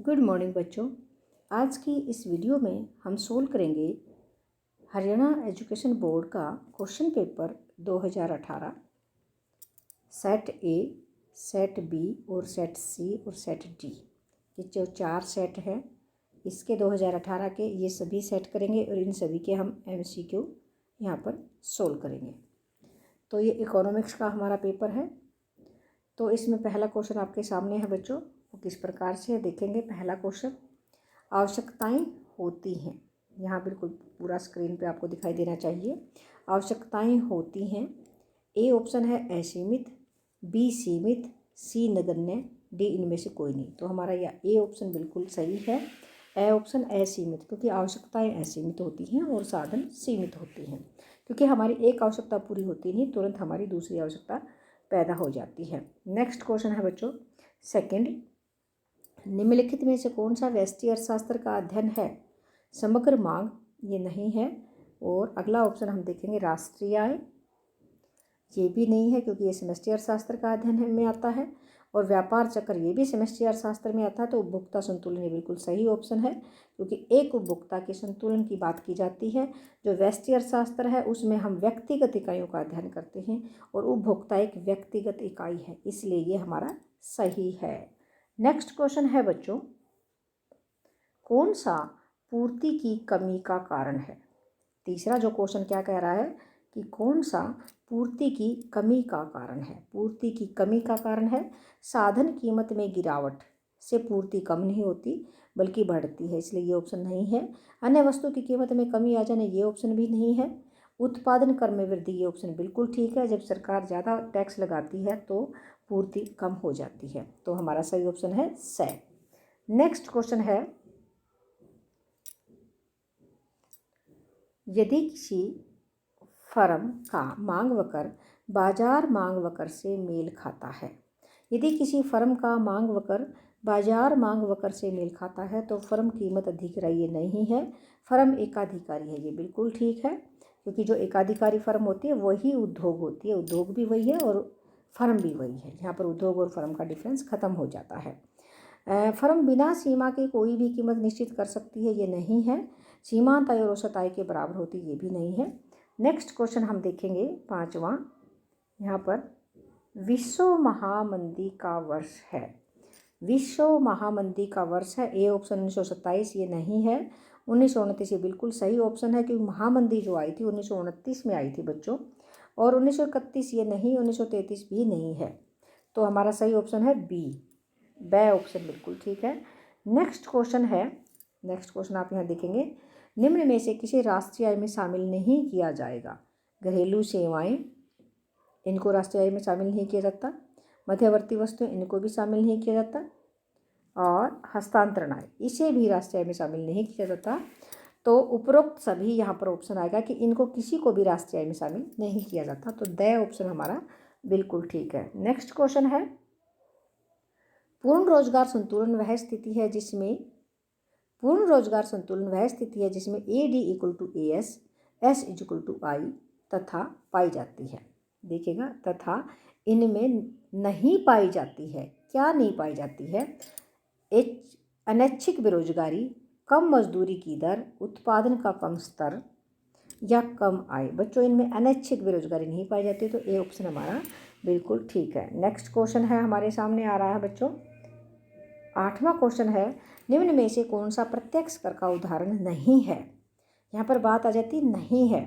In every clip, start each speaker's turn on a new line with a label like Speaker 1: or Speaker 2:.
Speaker 1: Good morning बच्चों। आज की इस वीडियो में हम सोल्व करेंगे हरियाणा एजुकेशन बोर्ड का question paper 2018 set A, set B और सेट सी और सेट डी। ये जो 4 सेट हैं इसके 2018 के ये सभी सेट करेंगे और इन सभी के हम MCQ यहाँ पर सोल्व करेंगे। तो ये इकोनॉमिक्स का हमारा पेपर है। तो इसमें पहला क्वेश्चन आपके सामने है बच्चों, वो किस प्रकार से देखेंगे। पहला क्वेश्चन, आवश्यकताएं होती हैं। यहाँ बिल्कुल पूरा स्क्रीन पे आपको दिखाई देना चाहिए। आवश्यकताएं होती हैं। ए ऑप्शन है असीमित, बी सीमित, सी नगण्य, डी इनमें से कोई नहीं। तो हमारा यह ए ऑप्शन बिल्कुल सही है। ए ऑप्शन असीमित, क्योंकि आवश्यकताएं असीमित होती हैं और साधन सीमित होते हैं। क्योंकि हमारी एक आवश्यकता पूरी होती नहीं, तुरंत हमारी दूसरी आवश्यकता पैदा हो जाती है। नेक्स्ट क्वेश्चन है बच्चों सेकंड, निम्नलिखित में से कौन सा व्यष्टि अर्थशास्त्र का अध्ययन है। समग्र मांग ये नहीं है। और अगला ऑप्शन हम देखेंगे राष्ट्रीय आय, ये भी नहीं है क्योंकि ये समष्टि अर्थशास्त्र का अध्ययन में आता है। और व्यापार चक्र ये भी समष्टि अर्थशास्त्र में आता है। तो उपभोक्ता संतुलन ये बिल्कुल सही ऑप्शन है, क्योंकि एक उपभोक्ता के संतुलन की बात की जाती है। जो व्यष्टि अर्थशास्त्र है उसमें हम व्यक्तिगत इकाइयों का अध्ययन करते हैं और उपभोक्ता एक व्यक्तिगत इकाई है, इसलिए ये हमारा सही है। नेक्स्ट क्वेश्चन है बच्चों, कौन सा पूर्ति की कमी का कारण है। तीसरा जो क्वेश्चन क्या कह रहा है कि कौन सा पूर्ति की कमी का कारण है। पूर्ति की कमी का कारण है साधन कीमत में गिरावट से पूर्ति कम नहीं होती बल्कि बढ़ती है, इसलिए ये ऑप्शन नहीं है। अन्य वस्तु की कीमत में कमी आ जाने, ये ऑप्शन भी नहीं है। उत्पादन कर में वृद्धि, ये ऑप्शन बिल्कुल ठीक है। जब सरकार ज़्यादा टैक्स लगाती है तो पूर्ति कम हो जाती है। तो हमारा सही ऑप्शन है स। नेक्स्ट क्वेश्चन है, यदि किसी फर्म का मांग वक्र बाजार मांग वक्र से मेल खाता है। यदि किसी फर्म का मांग वक्र बाजार मांग वक्र से मेल खाता है तो फर्म कीमत अधिकारी ये नहीं है, फर्म एकाधिकारी है। ये बिल्कुल ठीक है, क्योंकि जो एकाधिकारी फर्म होती है वही उद्योग होती है। उद्योग भी वही है और फर्म भी वही है। यहाँ पर उद्योग और फर्म का डिफरेंस खत्म हो जाता है। फर्म बिना सीमा के कोई भी कीमत निश्चित कर सकती है, ये नहीं है। सीमांत आय और औसत आय के बराबर होती, ये भी नहीं है। नेक्स्ट क्वेश्चन हम देखेंगे पांचवा, यहाँ पर विश्व महामंदी का वर्ष है। विश्व महामंदी का वर्ष है। ए ऑप्शन 1927, ये नहीं है। 1929 ये बिल्कुल सही ऑप्शन है, क्योंकि महामंदी जो आई थी 1929 में आई थी बच्चों। और 1931 ये नहीं, 1933 भी नहीं है। तो हमारा सही ऑप्शन है बी ऑप्शन बिल्कुल ठीक है। नेक्स्ट क्वेश्चन है, नेक्स्ट क्वेश्चन आप यहाँ देखेंगे, निम्न में से किसी राष्ट्रीय आय में शामिल नहीं किया जाएगा। घरेलू सेवाएं, इनको राष्ट्रीय आय में शामिल नहीं किया जाता। मध्यवर्ती वस्तुएं, इनको भी शामिल नहीं किया जाता। और हस्तांतरण आय, इसे भी राष्ट्रीय आय में शामिल नहीं किया जाता। तो उपरोक्त सभी यहाँ पर ऑप्शन आएगा कि इनको किसी को भी राष्ट्रीय आय में शामिल नहीं किया जाता। तो द ऑप्शन हमारा बिल्कुल ठीक है। नेक्स्ट क्वेश्चन है, पूर्ण रोजगार संतुलन वह स्थिति है जिसमें A D equal to A S equal to I तथा पाई जाती है। देखिएगा, तथा इनमें नहीं पाई जाती है। क्या नहीं पाई जाती है? अनैच्छिक बेरोजगारी, कम मजदूरी की दर, उत्पादन का कम स्तर या कम आय। बच्चों इनमें अनैच्छिक बेरोजगारी नहीं पाई जाती, तो ए ऑप्शन हमारा बिल्कुल ठीक है। नेक्स्ट क्वेश्चन है हमारे सामने आ रहा है बच्चों, आठवां क्वेश्चन है, निम्न में से कौन सा प्रत्यक्ष कर का उदाहरण नहीं है। यहाँ पर बात आ जाती नहीं है।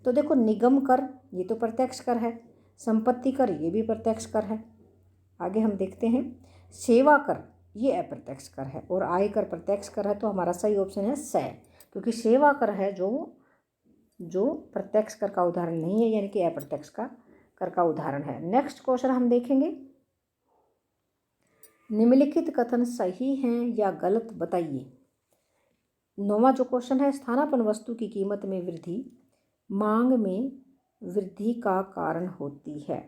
Speaker 1: तो देखो, निगम कर ये तो प्रत्यक्ष कर है, संपत्ति कर ये भी प्रत्यक्ष कर है। आगे हम देखते हैं, सेवा कर ये अप्रत्यक्ष कर है और आय कर प्रत्यक्ष कर है। तो हमारा सही ऑप्शन है स, क्योंकि सेवा कर है जो प्रत्यक्ष कर का उदाहरण नहीं है, यानी कि अप्रत्यक्ष का कर का उदाहरण है। नेक्स्ट क्वेश्चन हम देखेंगे, निम्नलिखित कथन सही हैं या गलत बताइए। नौवां जो क्वेश्चन है, स्थानापन्न वस्तु की कीमत में वृद्धि मांग में वृद्धि का कारण होती है।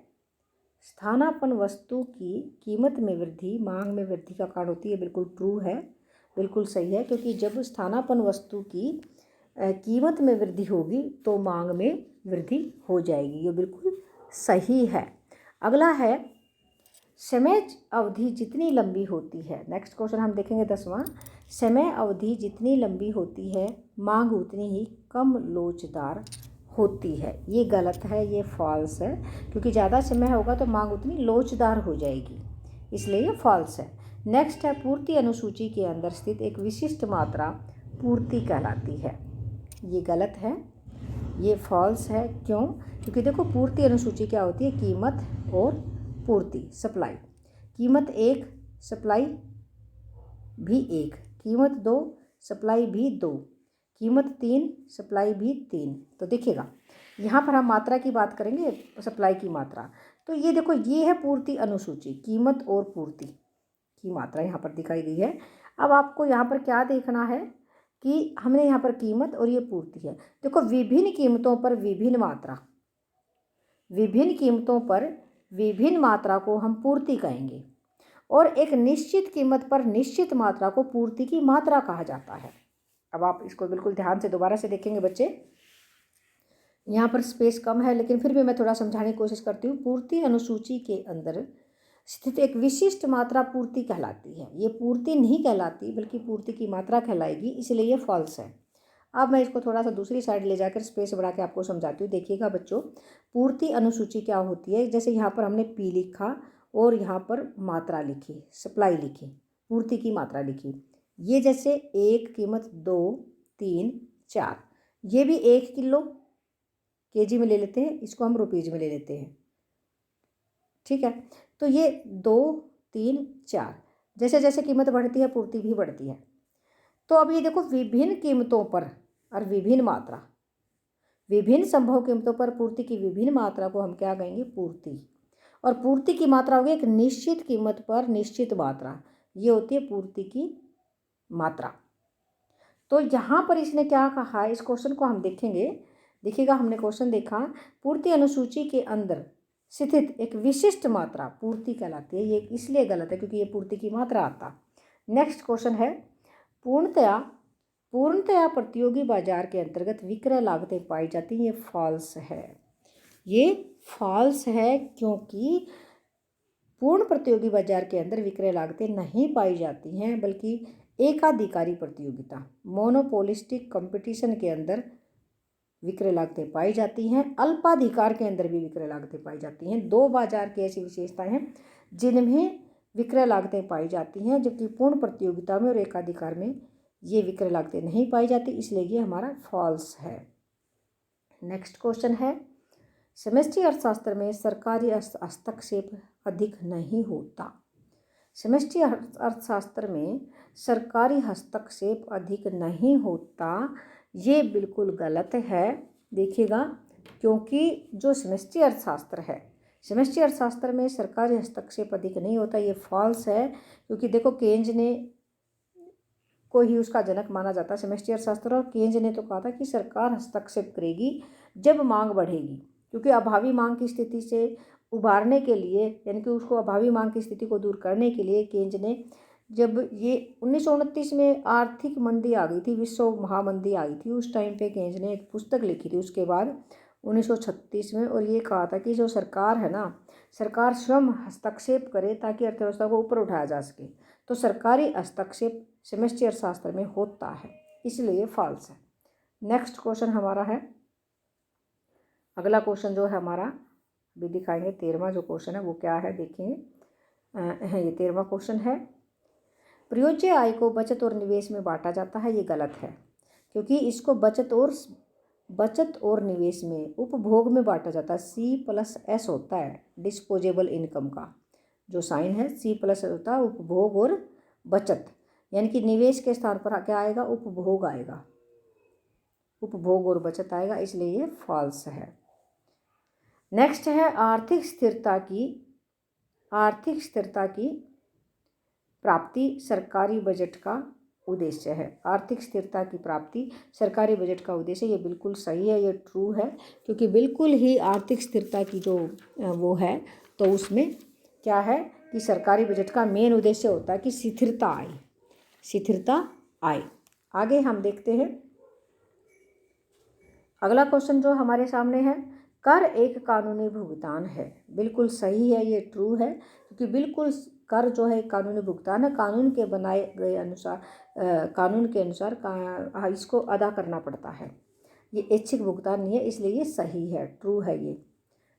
Speaker 1: स्थानापन्न वस्तु की कीमत में वृद्धि मांग में वृद्धि का कारण होती है, बिल्कुल ट्रू है, बिल्कुल सही है। क्योंकि जब स्थानापन्न वस्तु की कीमत में वृद्धि होगी तो मांग में वृद्धि हो जाएगी, ये बिल्कुल सही है। अगला है, समय अवधि जितनी लंबी होती है, नेक्स्ट क्वेश्चन हम देखेंगे 10वां, समय अवधि जितनी लंबी होती है मांग उतनी ही कम लोचदार होती है। ये गलत है, ये फॉल्स है, क्योंकि ज़्यादा समय होगा तो मांग उतनी लोचदार हो जाएगी, इसलिए ये फॉल्स है। नेक्स्ट है, पूर्ति अनुसूची के अंदर स्थित एक विशिष्ट मात्रा पूर्ति कहलाती है। ये गलत है, ये फॉल्स है। क्यों? क्योंकि देखो पूर्ति अनुसूची क्या होती है, कीमत और पूर्ति, सप्लाई। कीमत 1, सप्लाई भी 1, कीमत 2, सप्लाई भी 2, कीमत 3, सप्लाई भी 3। तो देखिएगा यहाँ पर हम मात्रा की बात करेंगे, सप्लाई की मात्रा। तो ये देखो, ये है पूर्ति अनुसूची, कीमत और पूर्ति की मात्रा यहाँ पर दिखाई गई है। अब आपको यहाँ पर क्या देखना है कि हमने यहाँ पर कीमत और ये पूर्ति है। देखो, विभिन्न कीमतों पर विभिन्न मात्रा, विभिन्न कीमतों पर विभिन्न मात्रा को हम पूर्ति कहेंगे, और एक निश्चित कीमत पर निश्चित मात्रा को पूर्ति की मात्रा कहा जाता है। अब आप इसको बिल्कुल ध्यान से दोबारा से देखेंगे बच्चे, यहाँ पर स्पेस कम है लेकिन फिर भी मैं थोड़ा समझाने की कोशिश करती हूँ। पूर्ति अनुसूची के अंदर स्थित एक विशिष्ट मात्रा पूर्ति कहलाती है। ये पूर्ति नहीं कहलाती बल्कि पूर्ति की मात्रा कहलाएगी, इसलिए ये फॉल्स है। अब मैं इसको थोड़ा सा दूसरी साइड ले जाकर स्पेस बढ़ा के आपको समझाती हूँ। देखिएगा बच्चों, पूर्ति अनुसूची क्या होती है, जैसे यहाँ पर हमने पी लिखा और यहाँ पर मात्रा लिखी, सप्लाई लिखी, पूर्ति की मात्रा लिखी। ये जैसे 1, कीमत 2, 3, 4, ये भी 1 किलो केजी में ले लेते हैं, इसको हम रुपीज़ में ले लेते हैं, ठीक है। तो ये 2, 3, 4, जैसे जैसे कीमत बढ़ती है पूर्ति भी बढ़ती है। तो अब ये देखो, विभिन्न कीमतों पर और विभिन्न मात्रा, विभिन्न संभव कीमतों पर पूर्ति की विभिन्न मात्रा को हम क्या कहेंगे, पूर्ति। और पूर्ति की मात्रा होगी एक निश्चित कीमत पर निश्चित मात्रा, ये होती है पूर्ति की मात्रा। तो यहाँ पर इसने क्या कहा है, इस क्वेश्चन को हम देखेंगे। देखिएगा, हमने क्वेश्चन देखा, पूर्ति अनुसूची के अंदर स्थित एक विशिष्ट मात्रा पूर्ति कहलाती है। ये इसलिए गलत है क्योंकि ये पूर्ति की मात्रा आता। नेक्स्ट क्वेश्चन है, पूर्णतया प्रतियोगी बाजार के अंतर्गत विक्रय लागतें पाई जाती हैं। ये फॉल्स है, ये फॉल्स है, क्योंकि पूर्ण प्रतियोगी बाजार के अंदर विक्रय लागतें नहीं पाई जाती हैं, बल्कि एकाधिकारी प्रतियोगिता, मोनोपोलिस्टिक कंपटीशन के अंदर विक्रय लागतें पाई जाती हैं। अल्पाधिकार के अंदर भी विक्रय लागतें पाई जाती हैं। 2 बाजार की ऐसी विशेषताएं हैं जिनमें विक्रय लागतें पाई जाती हैं, जबकि पूर्ण प्रतियोगिता में और एकाधिकार में ये विक्रय लागतें नहीं पाई जाती, इसलिए ये हमारा फॉल्स है। नेक्स्ट क्वेश्चन है, समष्टि अर्थशास्त्र में सरकारी हस्तक्षेप अधिक नहीं होता। समष्टि अर्थशास्त्र में सरकारी हस्तक्षेप अधिक नहीं होता, ये बिल्कुल गलत है। देखिएगा, क्योंकि जो समष्टि अर्थशास्त्र है, समष्टि अर्थशास्त्र में सरकारी हस्तक्षेप अधिक नहीं होता, ये फॉल्स है। क्योंकि देखो, केन्ज ने को ही उसका जनक माना जाता है समष्टि अर्थशास्त्र, और केन्ज ने तो कहा था कि सरकार हस्तक्षेप करेगी जब मांग बढ़ेगी, क्योंकि अभावी मांग की स्थिति से उबारने के लिए, यानी कि उसको अभावी मांग की स्थिति को दूर करने के लिए केन्ज ने, जब ये 1929 में आर्थिक मंदी आ गई थी, विश्व महामंदी आई थी, उस टाइम पे केन्ज ने एक पुस्तक लिखी थी उसके बाद 1936 में, और ये कहा था कि जो सरकार है ना, सरकार स्वयं हस्तक्षेप करे ताकि अर्थव्यवस्था को ऊपर उठाया जा सके। तो सरकारी हस्तक्षेप समष्टि अर्थशास्त्र में होता है, इसलिए फॉल्स है। नेक्स्ट क्वेश्चन हमारा है, अगला क्वेश्चन जो है हमारा भी दिखाएंगे, 13वां जो क्वेश्चन है वो क्या है देखेंगे। ये 13वां क्वेश्चन है, प्रयोज्य आय को बचत और निवेश में बांटा जाता है। ये गलत है, क्योंकि इसको बचत और निवेश में, उपभोग में बांटा जाता है। C+S होता है डिस्पोजेबल इनकम का जो साइन है, C+ होता है उपभोग और बचत, यानी कि निवेश के स्थान पर क्या आएगा, उपभोग आएगा, उपभोग और बचत आएगा, इसलिए ये फॉल्स है। नेक्स्ट है, आर्थिक स्थिरता की प्राप्ति सरकारी बजट का उद्देश्य है। आर्थिक स्थिरता की प्राप्ति सरकारी बजट का उद्देश्य, ये बिल्कुल सही है, ये ट्रू है, क्योंकि बिल्कुल ही आर्थिक स्थिरता की जो वो है, तो उसमें क्या है कि सरकारी बजट का मेन उद्देश्य होता है कि स्थिरता आए। आगे हम देखते हैं, अगला क्वेश्चन जो हमारे सामने है, कर एक कानूनी भुगतान है। बिल्कुल सही है, ये ट्रू है, क्योंकि बिल्कुल कर जो है कानूनी भुगतान है। कानून के बनाए गए अनुसार कानून के अनुसार इसको अदा करना पड़ता है। ये ऐच्छिक भुगतान नहीं है, इसलिए ये सही है, ट्रू है ये।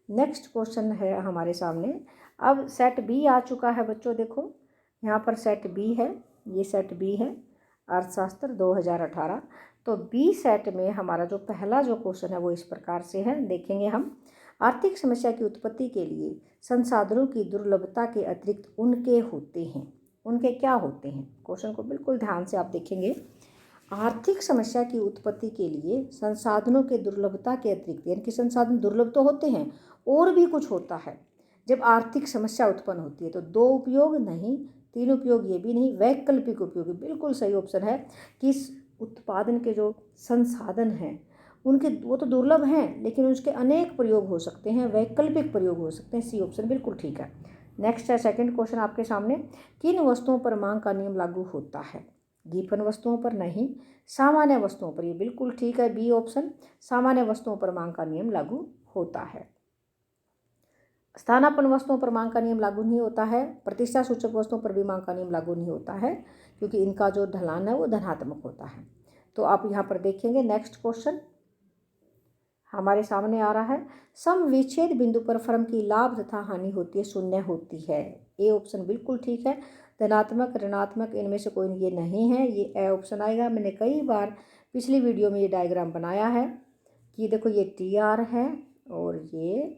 Speaker 1: नेक्स्ट क्वेश्चन है हमारे सामने। अब सेट बी आ चुका है बच्चों। देखो यहाँ पर सेट बी है, ये सेट बी है, अर्थशास्त्र 2018। तो बी सेट में हमारा जो पहला जो क्वेश्चन है वो इस प्रकार से है, देखेंगे हम। आर्थिक समस्या की उत्पत्ति के लिए संसाधनों की दुर्लभता के अतिरिक्त उनके होते हैं। उनके क्या होते हैं? क्वेश्चन को बिल्कुल ध्यान से आप देखेंगे। आर्थिक समस्या की उत्पत्ति के लिए संसाधनों के दुर्लभता के अतिरिक्त, यानी कि संसाधन दुर्लभ तो होते हैं, और भी कुछ होता है जब आर्थिक समस्या उत्पन्न होती है। तो 2 उपयोग नहीं, 3 उपयोग ये भी नहीं, वैकल्पिक उपयोग बिल्कुल सही ऑप्शन है कि इस उत्पादन के जो संसाधन हैं उनके वो तो दुर्लभ हैं, लेकिन उसके अनेक प्रयोग हो सकते हैं, वैकल्पिक प्रयोग हो सकते हैं। सी ऑप्शन बिल्कुल ठीक है। नेक्स्ट है सेकंड क्वेश्चन आपके सामने। किन वस्तुओं पर मांग का नियम लागू होता है? गीपन वस्तुओं पर नहीं, सामान्य वस्तुओं पर। ये बिल्कुल ठीक है, बी ऑप्शन, सामान्य वस्तुओं पर मांग का नियम लागू होता है। स्थानापन्न वस्तुओं पर मांग का नियम लागू नहीं होता है। प्रतिष्ठा सूचक वस्तुओं पर भी मांग का नियम लागू नहीं होता है, क्योंकि इनका जो ढलान है वो धनात्मक होता है। तो आप यहाँ पर देखेंगे नेक्स्ट क्वेश्चन हमारे सामने आ रहा है। सम विच्छेद बिंदु पर फर्म की लाभ तथा हानि होती है, शून्य होती है। ए ऑप्शन बिल्कुल ठीक है। धनात्मक ऋणात्मक इनमें से कोई ये नहीं है, ये ए ऑप्शन आएगा। मैंने कई बार पिछली वीडियो में ये डायग्राम बनाया है कि देखो ये टी आर है और ये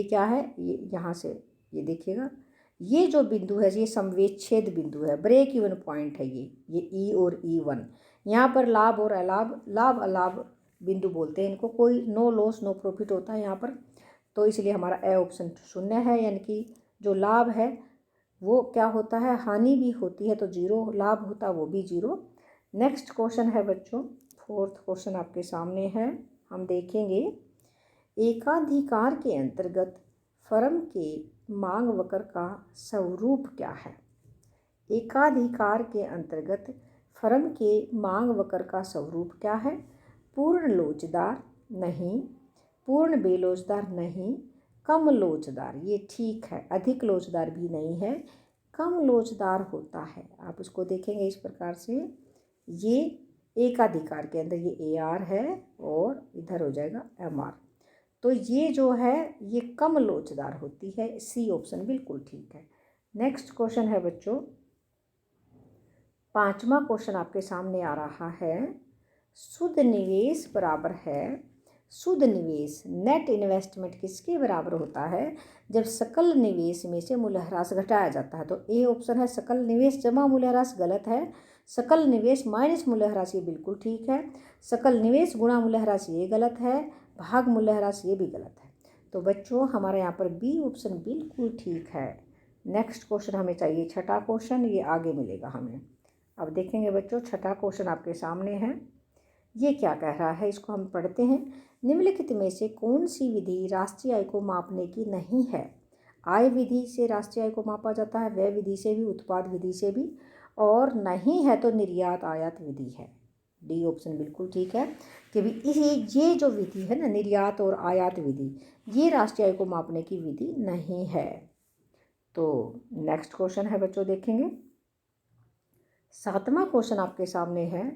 Speaker 1: क्या है, ये यहाँ से ये देखिएगा, ये जो बिंदु है ये संवेच्छेद बिंदु है, ब्रेक इवन पॉइंट है ये ई और E1। यहाँ पर लाभ और अलाभ, लाभ अलाभ बिंदु बोलते हैं इनको, कोई नो लॉस नो प्रॉफिट होता है यहाँ पर। तो इसलिए हमारा ए ऑप्शन शून्य है, यानी कि जो लाभ है वो क्या होता है, हानि भी होती है तो 0, लाभ होता है वो भी 0। नेक्स्ट क्वेश्चन है बच्चों, फोर्थ क्वेश्चन आपके सामने है, हम देखेंगे। एकाधिकार के अंतर्गत फर्म के मांग वक्र का स्वरूप क्या है? एकाधिकार के अंतर्गत फर्म के मांग वक्र का स्वरूप क्या है? पूर्ण लोचदार नहीं, पूर्ण बेलोचदार नहीं, कम लोचदार, ये ठीक है। अधिक लोचदार भी नहीं है, कम लोचदार होता है। आप इसको देखेंगे इस प्रकार से, ये एकाधिकार के अंदर ये AR है और इधर हो जाएगा MR। तो ये जो है ये कम लोचदार होती है, सी ऑप्शन बिल्कुल ठीक है। नेक्स्ट क्वेश्चन है बच्चों, 5वां क्वेश्चन आपके सामने आ रहा है। शुद्ध निवेश बराबर है, शुद्ध निवेश नेट इन्वेस्टमेंट किसके बराबर होता है? जब सकल निवेश में से मूल्यह्रास घटाया जाता है। तो ए ऑप्शन है सकल निवेश जमा मूल्यह्रास, गलत है। सकल निवेश माइनस मूल्यह्रास, ये बिल्कुल ठीक है। सकल निवेश गुणा मूल्यह्रास, ये गलत है। भाग मूल्यह्रास, ये भी गलत है। तो बच्चों हमारे यहाँ पर बी ऑप्शन बिल्कुल ठीक है। नेक्स्ट क्वेश्चन हमें चाहिए छठा क्वेश्चन, ये आगे मिलेगा हमें। अब देखेंगे बच्चों, छठा क्वेश्चन आपके सामने है, ये क्या कह रहा है, इसको हम पढ़ते हैं। निम्नलिखित में से कौन सी विधि राष्ट्रीय आय को मापने की नहीं है? आय विधि से राष्ट्रीय आय को मापा जाता है, व्यय विधि से भी, उत्पाद विधि से भी, और नहीं है तो निर्यात आयात विधि है। डी ऑप्शन बिल्कुल ठीक है कि ये जो विधि है ना, निर्यात और आयात विधि, ये राष्ट्रीय आय को मापने की विधि नहीं है। तो नेक्स्ट क्वेश्चन है बच्चों, देखेंगे 7वां क्वेश्चन आपके सामने है।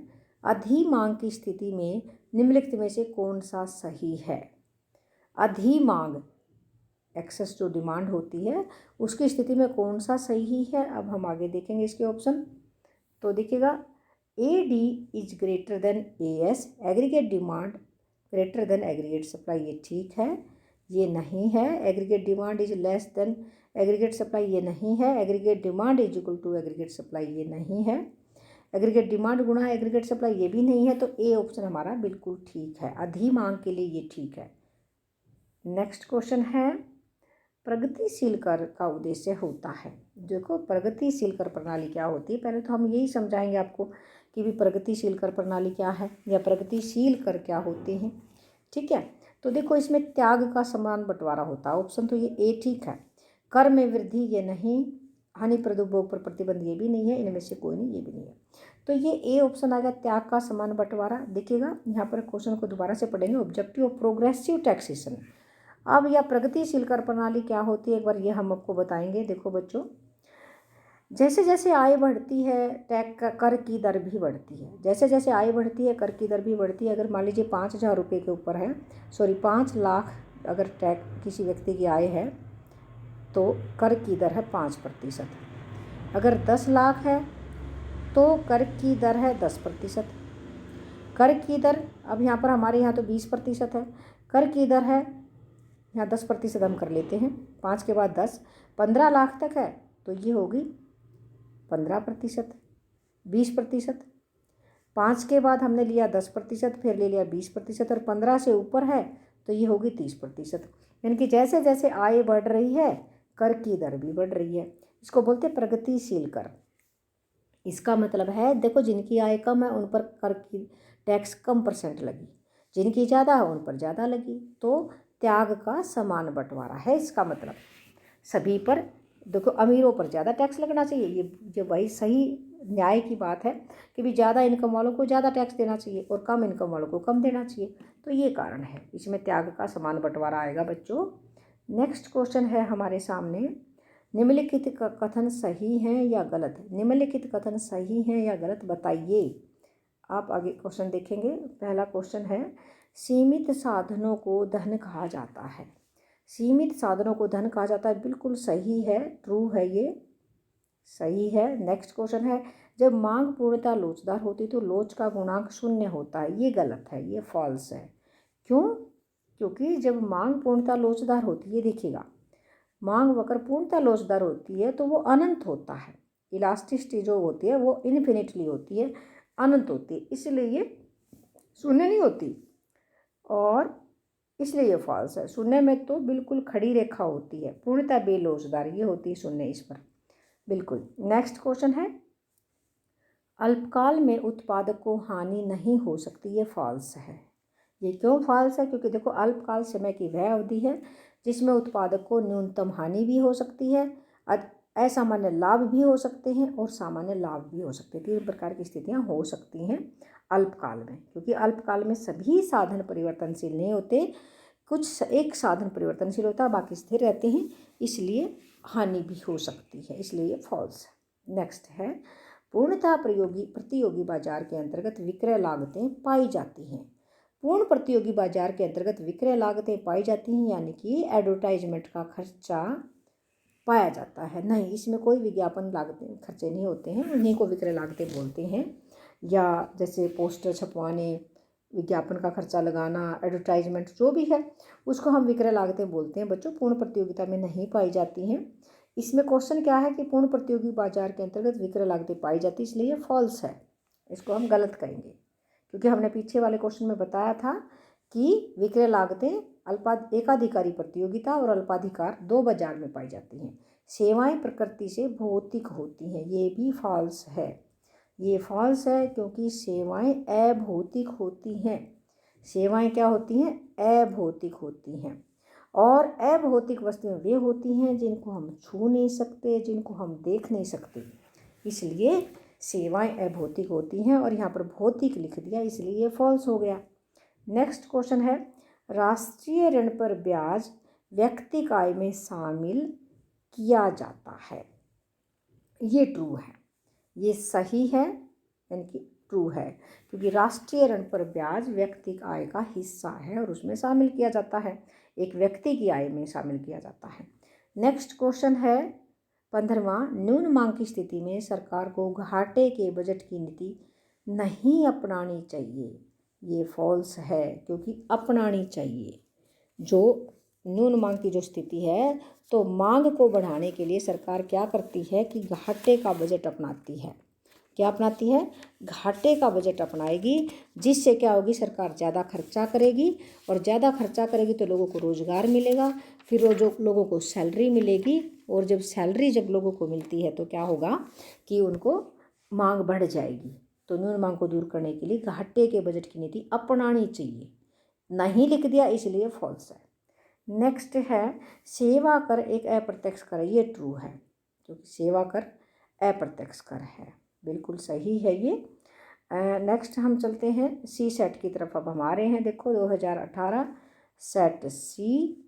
Speaker 1: अधिमांग की स्थिति में निम्नलिखित में से कौन सा सही है? अधिमांग, एक्सेस जो डिमांड होती है उसकी स्थिति में कौन सा सही है? अब हम आगे देखेंगे इसके ऑप्शन। तो देखिएगा, AD is greater than AS, aggregate demand greater than aggregate supply, ये ठीक है। ये नहीं है। Aggregate demand is less than aggregate supply, ये नहीं है। Aggregate demand is equal to aggregate supply, ये नहीं है। एग्रीगेट डिमांड गुणा एग्रीगेट सप्लाई, ये भी नहीं है। तो ए ऑप्शन हमारा बिल्कुल ठीक है, अधिमांग के लिए ये ठीक है। नेक्स्ट क्वेश्चन है, प्रगतिशील कर का उद्देश्य होता है। देखो प्रगतिशील कर प्रणाली क्या होती है, पहले तो हम यही समझाएंगे आपको कि भी प्रगतिशील कर प्रणाली क्या है या प्रगतिशील कर क्या होते हैं, ठीक है। तो देखो इसमें त्याग का समान बंटवारा होता है, ऑप्शन तो ये ए ठीक है। कर में वृद्धि ये नहीं, हानिप्रद उपभोग पर प्रतिबंध, ये भी नहीं है। इनमें से कोई नहीं, ये भी नहीं है। तो ये ए ऑप्शन आएगा, त्याग का समान बंटवारा। देखिएगा यहाँ पर क्वेश्चन को दोबारा से पढ़ेंगे। Objective of progressive taxation. अब यह प्रगतिशील कर प्रणाली क्या होती है, एक बार ये हम आपको बताएंगे। देखो बच्चों, जैसे जैसे आय बढ़ती है कर की दर भी बढ़ती है। जैसे जैसे आय बढ़ती है कर की दर भी बढ़ती है। अगर मान लीजिए 5,000 रुपये के ऊपर है, 5 लाख अगर टैक्स किसी व्यक्ति की आय है तो कर की दर है 5%। अगर 10 लाख है तो कर की दर है 10%। कर की दर अब यहाँ पर हमारे यहाँ तो 20% है। कर की दर है यहाँ 10% हम कर लेते हैं, 5 के बाद 10, 15 लाख तक है तो ये होगी 15%, 20%। 5 के बाद हमने लिया 10%, फिर ले लिया 20%, और 15 से ऊपर है तो ये होगी 30%। यानी कि जैसे जैसे आय बढ़ रही है कर की दर भी बढ़ रही है। इसको बोलते हैं प्रगतिशील कर। इसका मतलब है, देखो जिनकी आय कम है उन पर कर की टैक्स कम % लगी, जिनकी ज़्यादा है उन पर ज़्यादा लगी। तो त्याग का समान बंटवारा है इसका मतलब। सभी पर, देखो अमीरों पर ज़्यादा टैक्स लगना चाहिए, ये वही सही न्याय की बात है कि भी ज़्यादा इनकम वालों को ज़्यादा टैक्स देना चाहिए और कम इनकम वालों को कम देना चाहिए। तो ये कारण है, इसमें त्याग का समान बंटवारा आएगा बच्चों। नेक्स्ट क्वेश्चन है हमारे सामने, निम्नलिखित कथन सही हैं या गलत है। निम्नलिखित कथन सही हैं या गलत बताइए। आप आगे क्वेश्चन देखेंगे। पहला क्वेश्चन है, सीमित साधनों को धन कहा जाता है। सीमित साधनों को धन कहा जाता है, बिल्कुल सही है, ट्रू है, ये सही है। नेक्स्ट क्वेश्चन है, जब मांग पूर्णतः लोचदार होती तो लोच का गुणांक 0 होता है। ये गलत है, ये फॉल्स है। क्यों? क्योंकि जब मांग पूर्णतः लोचदार होती है, देखिएगा मांग वक्र पूर्णतः लोचदार होती है तो वो अनंत होता है। इलास्टिसिटी जो होती है वो इन्फिनिटली होती है, अनंत होती है, इसलिए ये 0 नहीं होती, और इसलिए ये फॉल्स है। 0 में तो बिल्कुल खड़ी रेखा होती है, पूर्णतः बेलोचदार ये होती है 0 इस पर, बिल्कुल। नेक्स्ट क्वेश्चन है, अल्पकाल में उत्पादक को हानि नहीं हो सकती, ये फॉल्स है। ये क्यों फॉल्स है? क्योंकि देखो अल्पकाल समय की वह अवधि है जिसमें उत्पादक को न्यूनतम हानि भी हो सकती है, असामान्य लाभ भी हो सकते हैं और सामान्य लाभ भी हो सकते हैं। 3 प्रकार की स्थितियां हो सकती हैं अल्पकाल में, क्योंकि अल्पकाल में सभी साधन परिवर्तनशील नहीं होते, कुछ एक साधन परिवर्तनशील होता है, बाकी स्थिर रहते हैं, इसलिए हानि भी हो सकती है, इसलिए ये फॉल्स है। नेक्स्ट है, पूर्णतः प्रतियोगी बाजार के अंतर्गत विक्रय लागतें पाई जाती हैं। पूर्ण प्रतियोगी बाजार के अंतर्गत विक्रय लागतें पाई जाती हैं, यानी कि एडवर्टाइजमेंट का खर्चा पाया जाता है। नहीं, इसमें कोई विज्ञापन लागतें खर्चे नहीं होते हैं, उन्हीं को विक्रय लागतें बोलते हैं। या जैसे पोस्टर छपवाने, विज्ञापन का खर्चा लगाना, एडवर्टाइजमेंट जो भी है उसको हम विक्रय लागतें बोलते हैं बच्चों। पूर्ण प्रतियोगिता में नहीं पाई जाती हैं। इसमें क्वेश्चन क्या है कि पूर्ण प्रतियोगी बाजार के अंतर्गत विक्रय लागतें पाई जाती, इसलिए ये फॉल्स है, इसको हम गलत करेंगे। क्योंकि हमने पीछे वाले क्वेश्चन में बताया था कि विक्रय लागतें एकाधिकारी प्रतियोगिता और अल्पाधिकार 2 बाजार में पाई जाती हैं। सेवाएं प्रकृति से भौतिक होती हैं, ये भी फॉल्स है। ये फॉल्स है क्योंकि सेवाएं अभौतिक होती हैं। सेवाएं क्या होती हैं? अभौतिक होती हैं। और अभौतिक वस्तुएं वे होती हैं जिनको हम छू नहीं सकते, जिनको हम देख नहीं सकते, इसलिए सेवाएं अभौतिक होती हैं। और यहाँ पर भौतिक लिख दिया, इसलिए ये फॉल्स हो गया। नेक्स्ट क्वेश्चन है, राष्ट्रीय ऋण पर ब्याज व्यक्तिगत आय में शामिल किया जाता है। ये ट्रू है, ये सही है, यानी कि ट्रू है, क्योंकि राष्ट्रीय ऋण पर ब्याज व्यक्तिगत आय का हिस्सा है और उसमें शामिल किया जाता है, एक व्यक्ति की आय में शामिल किया जाता है। नेक्स्ट क्वेश्चन है 15वां, न्यून मांग की स्थिति में सरकार को घाटे के बजट की नीति नहीं अपनानी चाहिए। ये फॉल्स है, क्योंकि अपनानी चाहिए। जो न्यून मांग की जो स्थिति है तो मांग को बढ़ाने के लिए सरकार क्या करती है कि घाटे का बजट अपनाती है। क्या अपनाती है? घाटे का बजट अपनाएगी, जिससे क्या होगी, सरकार ज़्यादा खर्चा करेगी, और ज़्यादा खर्चा करेगी तो लोगों को रोज़गार मिलेगा, फिर वो जो लोगों को सैलरी मिलेगी, और जब लोगों को मिलती है तो क्या होगा कि उनको मांग बढ़ जाएगी। तो न्यून मांग को दूर करने के लिए घाटे के बजट की नीति अपनानी चाहिए। नहीं लिख दिया, इसलिए फॉल्स है। नेक्स्ट है, सेवा कर एक अप्रत्यक्ष कर, ये ट्रू है, क्योंकि सेवा कर अप्रत्यक्ष कर है। बिल्कुल सही है ये। नेक्स्ट हम चलते हैं सी सेट की तरफ। अब हम आ रहे हैं, देखो 2018 सेट सी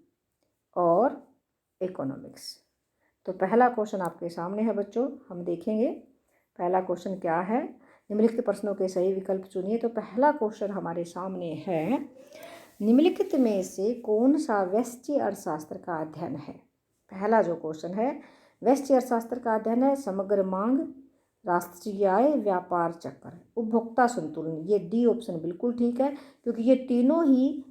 Speaker 1: और इकोनॉमिक्स। तो पहला क्वेश्चन आपके सामने है बच्चों, हम देखेंगे पहला क्वेश्चन क्या है। निम्नलिखित प्रश्नों के सही विकल्प चुनिए। तो पहला क्वेश्चन हमारे सामने है, निम्नलिखित में से कौन सा व्यष्टि अर्थशास्त्र का अध्ययन है। पहला जो क्वेश्चन है व्यष्टि अर्थशास्त्र का अध्ययन है समग्र मांग, राष्ट्रीय आय, व्यापार चक्र, उपभोक्ता संतुलन। ये डी ऑप्शन बिल्कुल ठीक है, क्योंकि ये तीनों ही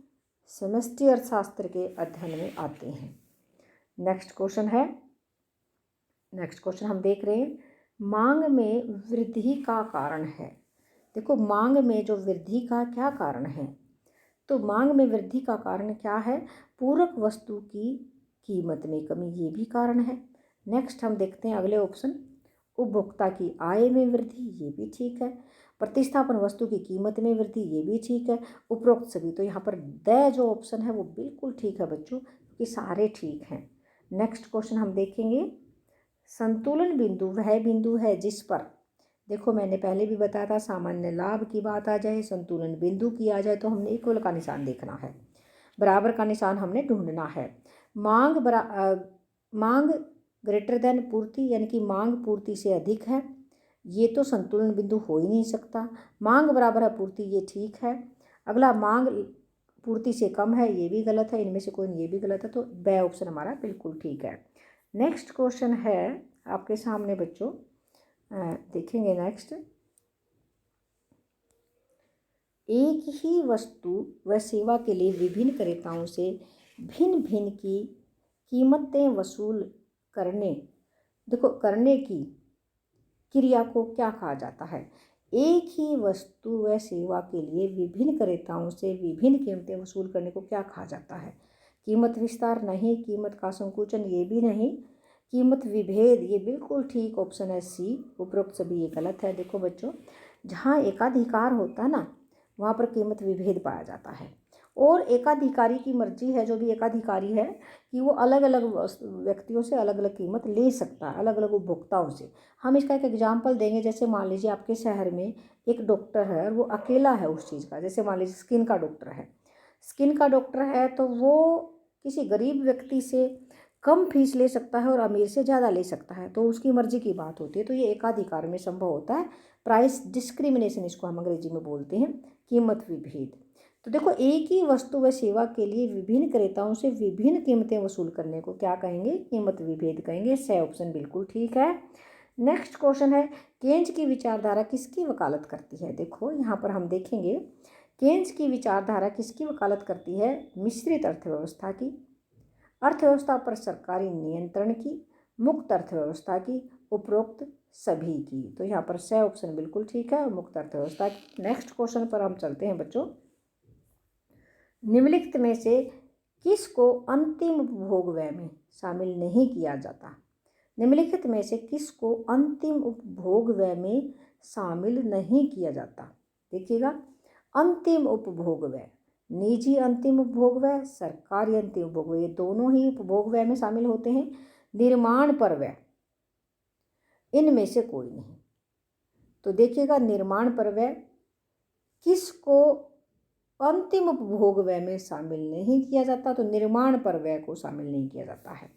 Speaker 1: समष्टि अर्थशास्त्र के अध्ययन में आते हैं। नेक्स्ट क्वेश्चन हम देख रहे हैं, मांग में वृद्धि का कारण है। देखो मांग में जो वृद्धि का क्या कारण है, तो मांग में वृद्धि का कारण क्या है, पूरक वस्तु की कीमत में कमी, ये भी कारण है। नेक्स्ट हम देखते हैं अगले ऑप्शन, उपभोक्ता की आय में वृद्धि, ये भी ठीक है। प्रतिस्थापन वस्तु की कीमत में वृद्धि, ये भी ठीक है। उपरोक्त सभी, तो यहाँ पर द जो ऑप्शन है वो बिल्कुल ठीक है बच्चों, क्योंकि सारे ठीक हैं। नेक्स्ट क्वेश्चन हम देखेंगे, संतुलन बिंदु वह बिंदु है जिस पर, देखो मैंने पहले भी बताया था, सामान्य लाभ की बात आ जाए, संतुलन बिंदु की आ जाए, तो हमने इक्वल का निशान देखना है, बराबर का निशान हमने ढूंढना है। मांग ग्रेटर देन पूर्ति, यानी कि मांग पूर्ति से अधिक है, ये तो संतुलन बिंदु हो ही नहीं सकता। मांग बराबर है पूर्ति, ये ठीक है। अगला मांग पूर्ति से कम है, ये भी गलत है, इनमें से कोई ये भी गलत है, तो ब ऑप्शन हमारा बिल्कुल ठीक है। नेक्स्ट क्वेश्चन है आपके सामने बच्चों, देखेंगे नेक्स्ट, एक ही वस्तु व सेवा के लिए विभिन्न क्रेताओं से भिन्न भिन्न की कीमतें वसूल करने, देखो करने की क्रिया को क्या कहा जाता है। एक ही वस्तु व सेवा के लिए विभिन्न क्रेताओं से विभिन्न कीमतें वसूल करने को क्या कहा जाता है। कीमत विस्तार नहीं, कीमत का संकुचन ये भी नहीं, कीमत विभेद ये बिल्कुल ठीक ऑप्शन है सी। उपरोक्त सभी ये गलत है। देखो बच्चों, जहाँ एकाधिकार होता है ना, वहाँ पर कीमत विभेद पाया जाता है, और एकाधिकारी की मर्जी है, जो भी एकाधिकारी है, कि वो अलग अलग व्यक्तियों से अलग अलग कीमत ले सकता है, अलग अलग उपभोक्ताओं से। हम इसका एक एग्जाम्पल देंगे, जैसे मान लीजिए आपके शहर में एक डॉक्टर है और वो अकेला है उस चीज़ का, जैसे मान लीजिए स्किन का डॉक्टर है, तो वो किसी गरीब व्यक्ति से कम फीस ले सकता है और अमीर से ज़्यादा ले सकता है, तो उसकी मर्जी की बात होती है। तो ये एकाधिकार में संभव होता है, प्राइस डिस्क्रिमिनेशन इसको हम अंग्रेजी में बोलते हैं, कीमत विभेद। तो देखो, एक ही वस्तु व सेवा के लिए विभिन्न क्रेताओं से विभिन्न कीमतें वसूल करने को क्या कहेंगे, कीमत विभेद कहेंगे। स ऑप्शन बिल्कुल ठीक है। नेक्स्ट क्वेश्चन है, केन्ज की विचारधारा किसकी वकालत करती है। देखो यहाँ पर हम देखेंगे, केन्ज की विचारधारा किसकी वकालत करती है, मिश्रित अर्थव्यवस्था की, अर्थव्यवस्था पर सरकारी नियंत्रण की, मुक्त अर्थव्यवस्था की, उपरोक्त सभी की। तो यहाँ पर स ऑप्शन बिल्कुल ठीक है, मुक्त अर्थव्यवस्था की। नेक्स्ट क्वेश्चन पर हम चलते हैं बच्चों, निम्नलिखित में से किसको अंतिम उपभोग व्यय में शामिल नहीं किया जाता। निम्नलिखित में से किसको अंतिम उपभोग व्यय में शामिल नहीं किया जाता। देखिएगा, अंतिम उपभोग व्यय, निजी अंतिम उपभोग व्यय, सरकारी अंतिम उपभोग व्यय, ये दोनों ही उपभोग व्यय में शामिल होते हैं। निर्माण पर व्यय, इनमें से कोई नहीं। तो देखिएगा, निर्माण पर व्यय किसको अंतिम उपभोग व्यय में शामिल नहीं किया जाता, तो निर्माण पर व्यय को शामिल नहीं किया जाता है।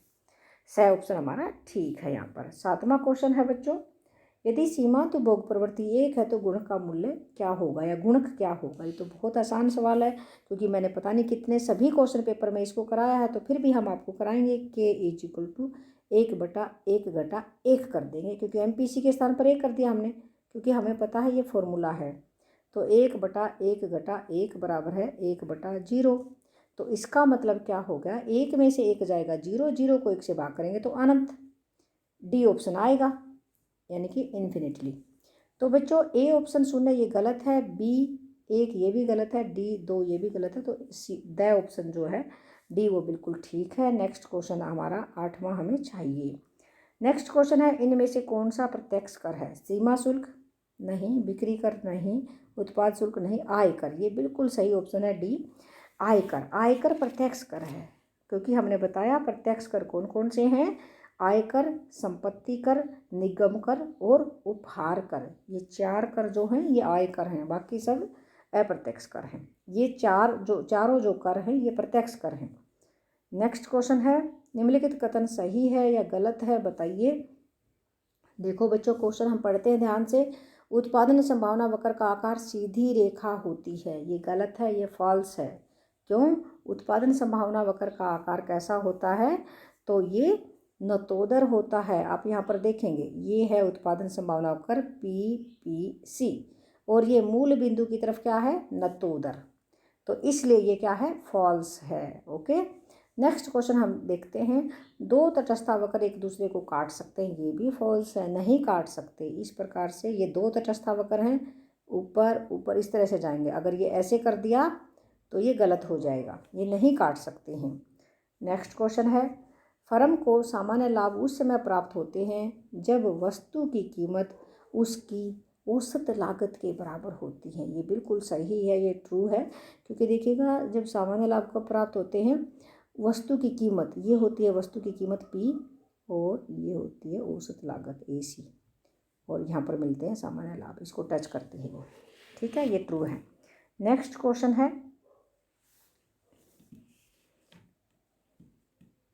Speaker 1: स ऑप्शन हमारा ठीक है। यहाँ पर 7वां क्वेश्चन है बच्चों, यदि सीमांत उपभोग प्रवृत्ति 1 है तो गुणक का मूल्य क्या होगा, या गुणक क्या होगा। ये तो बहुत आसान सवाल है, क्योंकि मैंने पता नहीं कितने सभी क्वेश्चन पेपर में इसको कराया है, तो फिर भी हम आपको कराएंगे। K = 1/1 कर देंगे, क्योंकि MPC के स्थान पर 1 कर दिया हमने, क्योंकि हमें पता है ये फॉर्मूला है। तो 1/1 बराबर है 1/0। तो इसका मतलब क्या होगा, 1 में से 1 जाएगा 0, 0 को 1 से भाग करेंगे तो अनंत, डी ऑप्शन आएगा, यानी कि इन्फिनिटली। तो बच्चों A ऑप्शन 0 ये गलत है, B 1 ये भी गलत है, D 2 ये भी गलत है, तो द ऑप्शन जो है D वो बिल्कुल ठीक है। नेक्स्ट क्वेश्चन हमारा 8वां हमें चाहिए। नेक्स्ट क्वेश्चन है, इनमें से कौन सा प्रत्यक्ष कर है। सीमा शुल्क नहीं, बिक्री कर नहीं, उत्पाद शुल्क नहीं, आयकर। ये बिल्कुल सही ऑप्शन है डी, आयकर। आयकर प्रत्यक्ष कर है, क्योंकि हमने बताया प्रत्यक्ष कर कौन कौन से हैं, आयकर, संपत्ति कर, निगम कर और उपहार कर। ये 4 कर जो हैं ये आय कर हैं, बाकी सब अप्रत्यक्ष कर हैं। ये चारों जो कर हैं ये प्रत्यक्ष कर हैं। नेक्स्ट क्वेश्चन है, निम्नलिखित कथन सही है या गलत है बताइए। देखो बच्चों, क्वेश्चन हम पढ़ते हैं ध्यान से। उत्पादन संभावना वक्र का आकार सीधी रेखा होती है, ये गलत है, ये फॉल्स है। क्यों? उत्पादन संभावना वक्र का आकार कैसा होता है? तो ये नतोदर होता है। आप यहाँ पर देखेंगे, ये है उत्पादन संभावना वक्र PPC, और ये मूल बिंदु की तरफ क्या है? नतोदर। तो इसलिए ये क्या है? फॉल्स है। ओके, नेक्स्ट क्वेश्चन हम देखते हैं। 2 तटस्था वक्र एक दूसरे को काट सकते हैं, ये भी फॉल्स है, नहीं काट सकते। इस प्रकार से ये 2 तटस्था वक्र हैं, ऊपर ऊपर इस तरह से जाएंगे। अगर ये ऐसे कर दिया तो ये गलत हो जाएगा, ये नहीं काट सकते हैं। नेक्स्ट क्वेश्चन है, फर्म को सामान्य लाभ उस समय प्राप्त होते हैं जब वस्तु की कीमत उसकी औसत लागत के बराबर होती है। ये बिल्कुल सही है, ये ट्रू है। क्योंकि देखिएगा, जब सामान्य लाभ को प्राप्त होते हैं, वस्तु की कीमत ये होती है, वस्तु की कीमत P, और ये होती है औसत लागत AC, और यहाँ पर मिलते हैं सामान्य लाभ, इसको टच करते हैं वो। ठीक है, ये ट्रू है। नेक्स्ट क्वेश्चन है,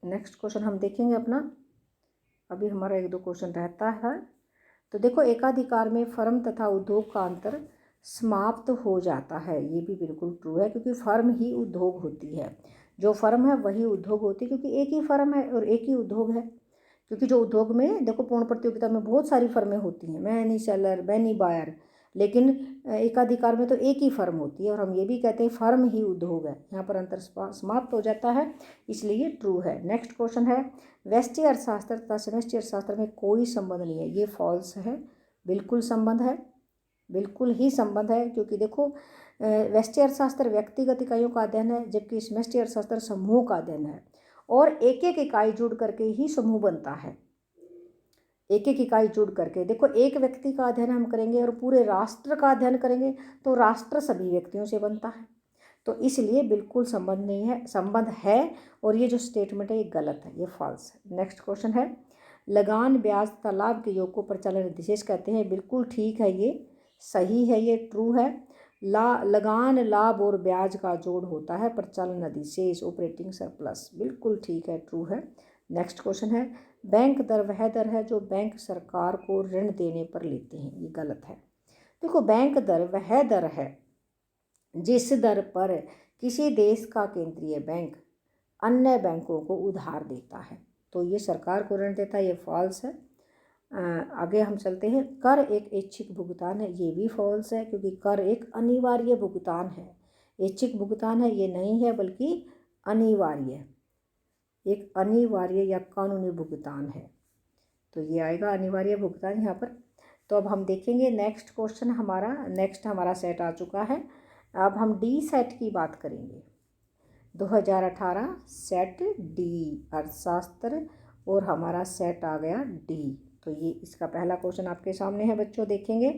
Speaker 1: नेक्स्ट क्वेश्चन हम देखेंगे अपना। अभी हमारा 1-2 क्वेश्चन रहता है। तो देखो, एकाधिकार में फर्म तथा उद्योग का अंतर समाप्त हो जाता है, ये भी बिल्कुल ट्रू है। क्योंकि फर्म ही उद्योग होती है, जो फर्म है वही उद्योग होती है, क्योंकि एक ही फर्म है और एक ही उद्योग है। क्योंकि जो उद्योग में देखो, पूर्ण प्रतियोगिता में बहुत सारी फर्में होती हैं, मैनी सेलर, मैनी बायर, लेकिन एकाधिकार में तो एक ही फर्म होती है, और हम ये भी कहते हैं फर्म ही उद्योग है। यहाँ पर अंतर समाप्त हो जाता है, इसलिए ट्रू है। नेक्स्ट क्वेश्चन है, व्यष्टि अर्थशास्त्र तथा समष्टि अर्थशास्त्र में कोई संबंध नहीं है, ये फॉल्स है। बिल्कुल संबंध है, बिल्कुल ही संबंध है। क्योंकि देखो, व्यष्टि अर्थशास्त्र व्यक्तिगत इकाइयों का अध्ययन है, जबकि समष्टि अर्थशास्त्र समूह का अध्ययन है, और एक एक इकाई जुड़ करके ही समूह बनता है। एक एक इकाई जुड़ करके, देखो, एक व्यक्ति का अध्ययन हम करेंगे और पूरे राष्ट्र का अध्ययन करेंगे तो राष्ट्र सभी व्यक्तियों से बनता है। तो इसलिए बिल्कुल संबंध नहीं है, संबंध है, और ये जो स्टेटमेंट है ये गलत है, ये फॉल्स है। नेक्स्ट क्वेश्चन है, लगान, ब्याज तथा लाभ के योग को परिचालन निर्देश कहते हैं। बिल्कुल ठीक है, ये सही है, ये ट्रू है। लगान, लाभ और ब्याज का जोड़ होता है परिचालन अधिशेष, ऑपरेटिंग सरप्लस। बिल्कुल ठीक है, ट्रू है। नेक्स्ट क्वेश्चन है, बैंक दर वह दर है जो बैंक सरकार को ऋण देने पर लेते हैं, ये गलत है। देखो, बैंक दर वह दर है जिस दर पर किसी देश का केंद्रीय बैंक अन्य बैंकों को उधार देता है, तो ये सरकार को ऋण देता है, ये फॉल्स है। आगे हम चलते हैं। कर एक ऐच्छिक भुगतान है, ये भी फॉल्स है, क्योंकि कर एक अनिवार्य भुगतान है। ऐच्छिक भुगतान है ये नहीं है, बल्कि अनिवार्य, एक अनिवार्य या कानूनी भुगतान है। तो ये आएगा अनिवार्य भुगतान यहाँ पर। तो अब हम देखेंगे नेक्स्ट क्वेश्चन हमारा, नेक्स्ट हमारा सेट आ चुका है। अब हम डी सेट की बात करेंगे। 2018 सेट डी अर्थशास्त्र, और हमारा सेट आ गया डी। तो ये इसका पहला क्वेश्चन आपके सामने है बच्चों, देखेंगे।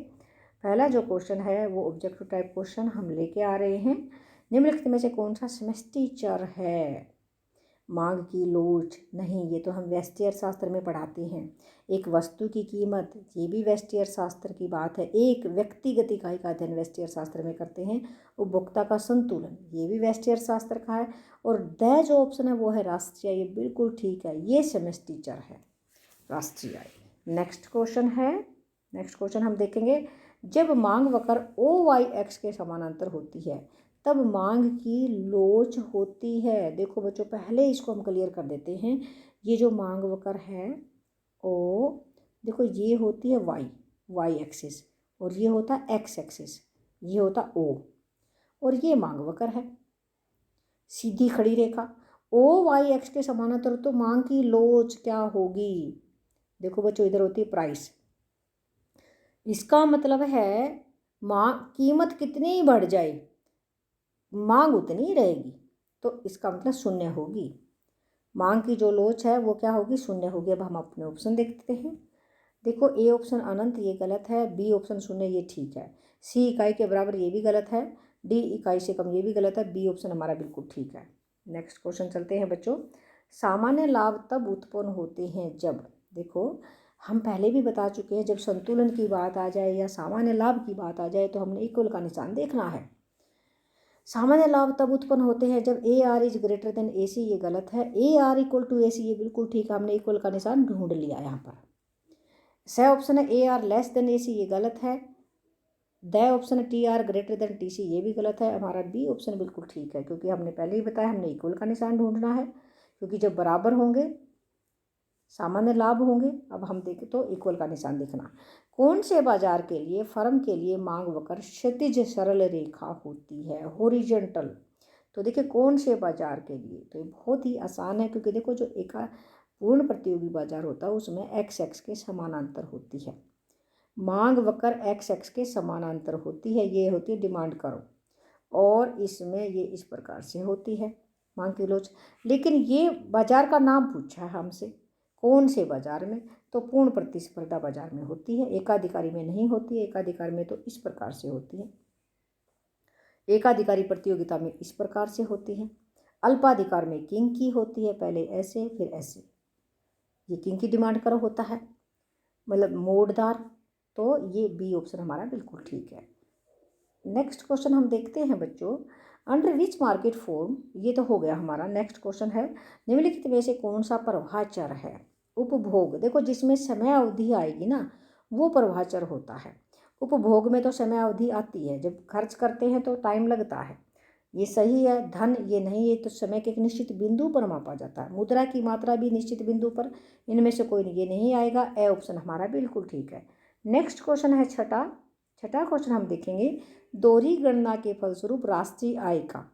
Speaker 1: पहला जो क्वेश्चन है वो ऑब्जेक्टिव टाइप क्वेश्चन हम लेके आ रहे हैं। निम्नलिखित में से कौन सा समष्टि चर है? मांग की लोच नहीं, ये तो हम व्यष्टि अर्थशास्त्र में पढ़ाते हैं। एक वस्तु की कीमत, ये भी व्यष्टि अर्थशास्त्र की बात है। एक व्यक्तिगत इकाई का अध्ययन व्यष्टि अर्थशास्त्र में करते हैं। उपभोक्ता का संतुलन, ये भी व्यष्टि अर्थशास्त्र का है। और द जो ऑप्शन है वो है राष्ट्रीय, ये बिल्कुल ठीक है, ये समष्टि चर है, राष्ट्रीय। नेक्स्ट क्वेश्चन है, नेक्स्ट क्वेश्चन हम देखेंगे। जब मांग वक्र OYX के समानांतर होती है तब मांग की लोच होती है। देखो बच्चों, पहले इसको हम क्लियर कर देते हैं। ये जो मांग वक्र है ओ, देखो ये होती है वाई एक्सिस, और ये होता है एक्स एक्सिस, ये होता O, और ये मांग वक्र है, सीधी खड़ी रेखा। OYX के समानांतर, तो मांग की लोच क्या होगी? देखो बच्चों, इधर होती है प्राइस। इसका मतलब है कीमत कितनी बढ़ जाए, मांग उतनी ही रहेगी, तो इसका मतलब शून्य होगी। मांग की जो लोच है वो क्या होगी? शून्य होगी। अब हम अपने ऑप्शन देखते हैं। देखो, ए ऑप्शन अनंत, ये गलत है। बी ऑप्शन शून्य, ये ठीक है। सी इकाई के बराबर, ये भी गलत है। डी इकाई से कम, ये भी गलत है। बी ऑप्शन हमारा बिल्कुल ठीक है। नेक्स्ट क्वेश्चन चलते हैं बच्चों। सामान्य लाभ तब उत्पन्न होते हैं जब, देखो हम पहले भी बता चुके हैं, जब संतुलन की बात आ जाए या सामान्य लाभ की बात आ जाए तो हमने इक्वल का निशान देखना है। सामान्य लाभ तब उत्पन्न होते हैं जब A R is greater than A C, ये गलत है। A R equal to A C, ये बिल्कुल ठीक है, हमने इक्वल का निशान ढूंढ लिया यहाँ पर। स ऑप्शन है A R less than A C, ये गलत है। द ऑप्शन है T R greater than T C, ये भी गलत है। हमारा बी ऑप्शन बिल्कुल ठीक है, क्योंकि हमने पहले ही बताया हमने इक्वल का निशान ढूंढना है, क्योंकि जब बराबर होंगे सामान्य लाभ होंगे। अब हम देखें तो इक्वल का निशान दिखना। कौन से बाजार के लिए फर्म के लिए मांग वक्र क्षैतिज सरल रेखा होती है, हॉरिजॉन्टल। तो देखिए कौन से बाजार के लिए, तो ये बहुत ही आसान है, क्योंकि देखो जो एक पूर्ण प्रतियोगी बाजार होता है उसमें एक्स एक्स के समानांतर होती है, मांग वक्र एक्स एक्स के समानांतर होती है, ये होती है डिमांड करो, और इसमें ये इस प्रकार से होती है मांग की लोच। लेकिन ये बाजार का नाम पूछा है हमसे, कौन से बाजार में, तो पूर्ण प्रतिस्पर्धा बाजार में होती है, एकाधिकारी में नहीं होती है। एकाधिकारी में तो इस प्रकार से होती है, एकाधिकारी प्रतियोगिता में इस प्रकार से होती है। अल्पाधिकार में किंग की होती है, पहले ऐसे फिर ऐसे, ये किंग की डिमांड करो होता है, मतलब मोड़दार। तो ये बी ऑप्शन हमारा बिल्कुल ठीक है। नेक्स्ट क्वेश्चन हम देखते हैं बच्चों, अंडर विच मार्केट फॉर्म, ये तो हो गया हमारा। नेक्स्ट क्वेश्चन है, निम्नलिखित में से कौन सा प्रवाह चर है। उपभोग, देखो जिसमें समय अवधि आएगी ना वो प्रवाह चर होता है। उपभोग में तो समय अवधि आती है, जब खर्च करते हैं तो टाइम लगता है, ये सही है। धन ये नहीं, ये तो समय के एक निश्चित बिंदु पर मापा जाता है। मुद्रा की मात्रा भी निश्चित बिंदु पर, इनमें से कोई ये नहीं आएगा। ए ऑप्शन हमारा बिल्कुल ठीक है। नेक्स्ट क्वेश्चन है छठा क्वेश्चन हम देखेंगे, दोहरी गणना के फलस्वरूप राष्ट्रीय आय का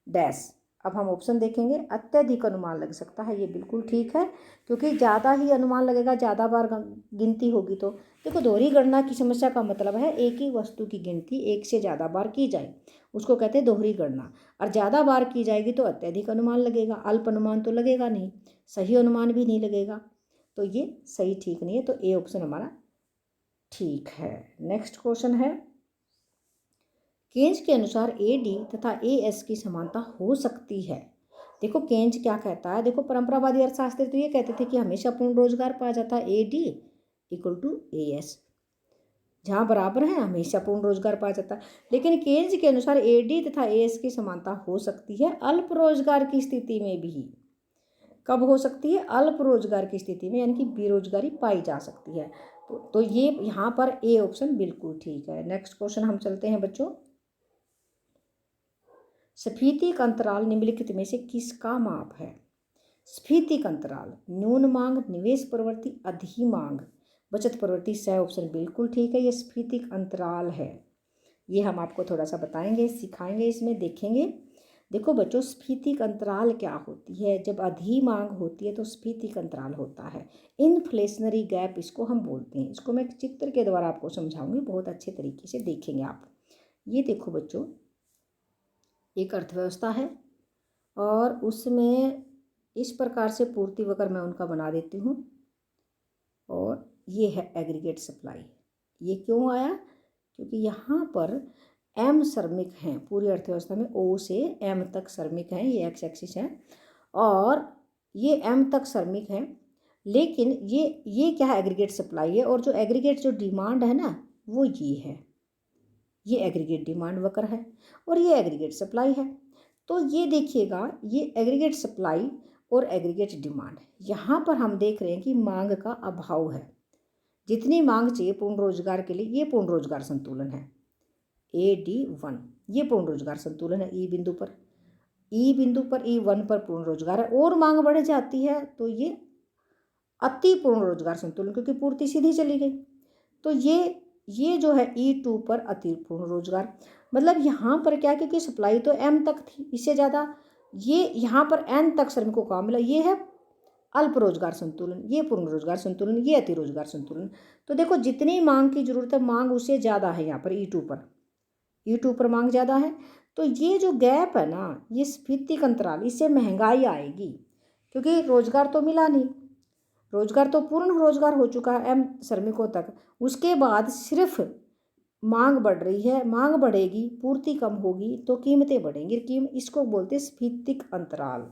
Speaker 1: डैश। अब हम ऑप्शन देखेंगे, अत्यधिक अनुमान लग सकता है, ये बिल्कुल ठीक है, क्योंकि ज़्यादा ही अनुमान लगेगा, ज़्यादा बार गिनती होगी। तो देखो दोहरी गणना की समस्या का मतलब है एक ही वस्तु की गिनती एक से ज़्यादा बार की जाए, उसको कहते हैं दोहरी गणना। और ज़्यादा बार की जाएगी तो अत्यधिक अनुमान लगेगा, अल्प अनुमान तो लगेगा नहीं, सही अनुमान भी नहीं लगेगा। तो ये सही ठीक नहीं है, तो ए ऑप्शन हमारा ठीक है। नेक्स्ट क्वेश्चन है, केंज के अनुसार ए डी तथा ए एस की समानता हो सकती है। देखो केंज क्या कहता है, देखो परंपरावादी अर्थशास्त्री तो ये कहते थे कि हमेशा पूर्ण रोजगार पाया जाता है, A D equal to A S, जहाँ बराबर है हमेशा पूर्ण रोजगार पाया जाता है। लेकिन केंज के अनुसार ए डी तथा ए एस की समानता हो सकती है अल्प रोजगार की स्थिति में भी। कब हो सकती है, अल्प रोजगार की स्थिति में, यानी कि बेरोजगारी पाई जा सकती है। तो ये यहाँ पर ए ऑप्शन बिल्कुल ठीक है। नेक्स्ट क्वेश्चन हम चलते हैं बच्चों, स्फीतिक अंतराल निम्नलिखित में से किसका माप है। स्फीतिक अंतराल, न्यून मांग, निवेश प्रवृत्ति, अधिमांग, बचत प्रवृत्ति। स ऑप्शन बिल्कुल ठीक है, ये स्फीतिक अंतराल है। ये हम आपको थोड़ा सा बताएंगे, सिखाएंगे, इसमें देखेंगे। देखो बच्चों स्फीतिक अंतराल क्या होती है, जब अधिमांग होती है तो स्फीतिक अंतराल होता है। इन्फ्लेशनरी गैप इसको हम बोलते हैं। इसको मैं एक चित्र के द्वारा आपको समझाऊंगी, बहुत अच्छे तरीके से देखेंगे आप। ये देखो बच्चों, एक अर्थव्यवस्था है और उसमें इस प्रकार से पूर्ति वक्र मैं उनका बना देती हूँ, और ये है एग्रीगेट सप्लाई। ये क्यों आया, क्योंकि यहाँ पर एम श्रमिक हैं, पूरी अर्थव्यवस्था में ओ से एम तक श्रमिक हैं, ये एक्स एक्सिस है, और ये एम तक श्रमिक हैं। लेकिन ये क्या है, एग्रीगेट सप्लाई है, और जो एग्रीगेट जो डिमांड है ना वो ये है, ये एग्रीगेट डिमांड वक्र है और ये एग्रीगेट सप्लाई है। तो ये देखिएगा, ये एग्रीगेट सप्लाई और एग्रीगेट डिमांड, यहाँ पर हम देख रहे हैं कि मांग का अभाव है। जितनी मांग चाहिए पूर्ण रोजगार के लिए, ये पूर्ण रोजगार संतुलन है, AD1, ये पूर्ण रोजगार संतुलन है। ई बिंदु पर E1 पर पूर्ण रोजगार है, और मांग बढ़ जाती है तो ये अति पूर्ण रोजगार संतुलन, क्योंकि पूर्ति सीधी चली गई। तो ये जो है E2 पर अति पूर्ण रोजगार, मतलब यहाँ पर क्या, क्योंकि सप्लाई तो M तक थी, इससे ज़्यादा ये यहाँ पर N तक श्रमिकों को काम मिला, ये है अल्प रोजगार संतुलन, ये पूर्ण रोजगार संतुलन, ये अति रोजगार संतुलन। तो देखो जितनी मांग की जरूरत है मांग उससे ज़्यादा है, यहाँ पर E2 पर मांग ज़्यादा है। तो ये जो गैप है ना, ये स्फीतिक अंतराल, इससे महंगाई आएगी, क्योंकि रोजगार तो मिला नहीं, रोजगार तो पूर्ण रोजगार हो चुका है M श्रमिकों तक, उसके बाद सिर्फ मांग बढ़ रही है, मांग बढ़ेगी पूर्ति कम होगी तो कीमतें बढ़ेंगी, इसको बोलते हैं स्फीतिक अंतराल।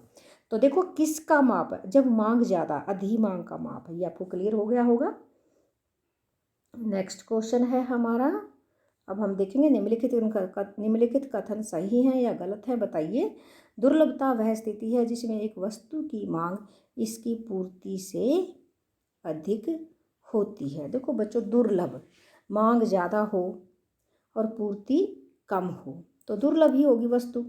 Speaker 1: तो देखो किसका माप है, जब मांग ज़्यादा, अधिमांग का माप है। ये आपको क्लियर हो गया होगा। नेक्स्ट क्वेश्चन है हमारा, अब हम देखेंगे निम्नलिखित कथन सही है या गलत है, बताइए। दुर्लभता वह स्थिति है जिसमें एक वस्तु की मांग इसकी पूर्ति से अधिक होती है। देखो बच्चों, दुर्लभ, मांग ज़्यादा हो और पूर्ति कम हो तो दुर्लभ ही होगी वस्तु।